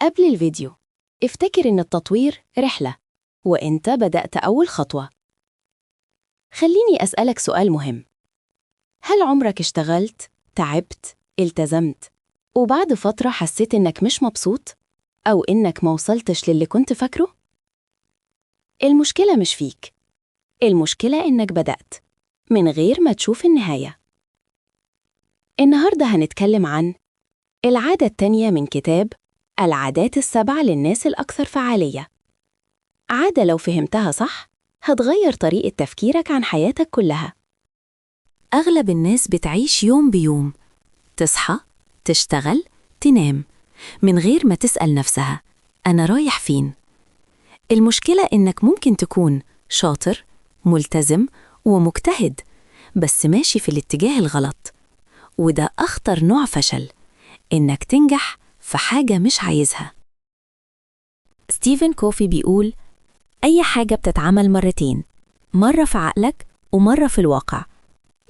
قبل الفيديو، افتكر إن التطوير رحلة، وإنت بدأت أول خطوة. خليني أسألك سؤال مهم. هل عمرك اشتغلت، تعبت، التزمت، وبعد فترة حسيت إنك مش مبسوط؟ أو إنك ما وصلتش للي كنت فاكره؟ المشكلة مش فيك، المشكلة إنك بدأت من غير ما تشوف النهاية. النهاردة هنتكلم عن العادة التانية من كتاب العادات السبع للناس الأكثر فعالية. عادة لو فهمتها صح هتغير طريقة تفكيرك عن حياتك كلها. أغلب الناس بتعيش يوم بيوم، تصحى، تشتغل، تنام، من غير ما تسأل نفسها أنا رايح فين؟ المشكلة إنك ممكن تكون شاطر، ملتزم ومجتهد، بس ماشي في الاتجاه الغلط، وده أخطر نوع فشل، إنك تنجح في حاجة مش عايزها. ستيفن كوفي بيقول: أي حاجة بتتعمل مرتين، مرة في عقلك ومرة في الواقع.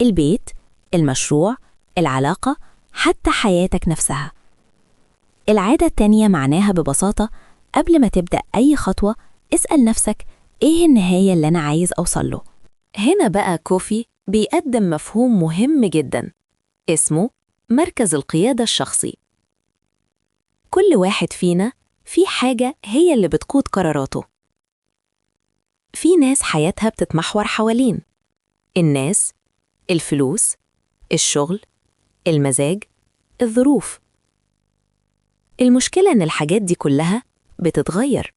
البيت، المشروع، العلاقة، حتى حياتك نفسها. العادة التانية معناها ببساطة: قبل ما تبدأ أي خطوة اسأل نفسك إيه النهاية اللي أنا عايز أوصله. هنا بقى كوفي بيقدم مفهوم مهم جدا اسمه مركز القيادة الشخصي. كل واحد فينا في حاجة هي اللي بتقود قراراته. في ناس حياتها بتتمحور حوالين الناس، الفلوس، الشغل، المزاج، الظروف. المشكلة إن الحاجات دي كلها بتتغير،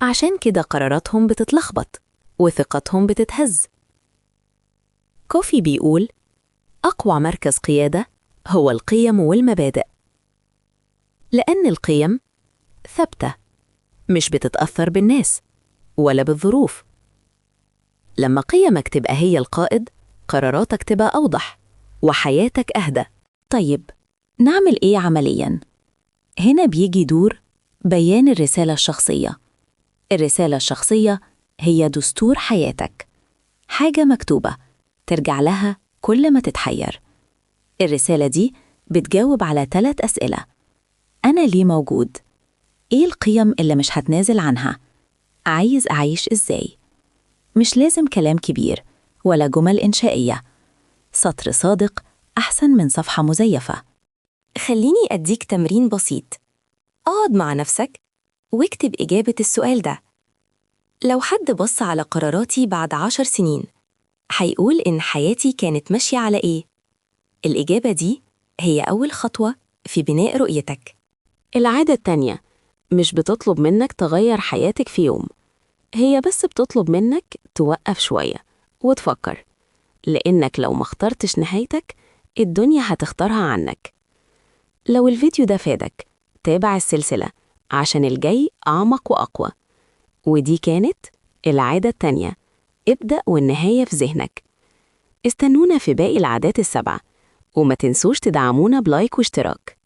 عشان كده قراراتهم بتتلخبط وثقتهم بتتهز. كوفي بيقول: أقوى مركز قيادة هو القيم والمبادئ، لأن القيم ثابتة، مش بتتأثر بالناس ولا بالظروف. لما قيمك تبقى هي القائد، قراراتك تبقى أوضح وحياتك أهدى. طيب، نعمل إيه عملياً؟ هنا بيجي دور بيان الرسالة الشخصية. الرسالة الشخصية هي دستور حياتك، حاجة مكتوبة ترجع لها كل ما تتحير. الرسالة دي بتجاوب على 3 أسئلة: أنا ليه موجود؟ إيه القيم اللي مش هتنازل عنها؟ عايز أعيش إزاي؟ مش لازم كلام كبير ولا جمل إنشائية، سطر صادق أحسن من صفحة مزيفة. خليني أديك تمرين بسيط. اقعد مع نفسك واكتب إجابة السؤال ده: لو حد بص على قراراتي بعد 10 سنين هيقول إن حياتي كانت ماشية على إيه؟ الإجابة دي هي أول خطوة في بناء رؤيتك. العادة التانية مش بتطلب منك تغير حياتك في يوم، هي بس بتطلب منك توقف شوية وتفكر، لأنك لو ما اخترتش نهايتك الدنيا هتختارها عنك. لو الفيديو ده فادك تابع السلسلة عشان الجاي أعمق وأقوى. ودي كانت العادة التانية، ابدأ والنهاية في ذهنك. استنونا في باقي العادات السبع، وما تنسوش تدعمونا بلايك واشتراك.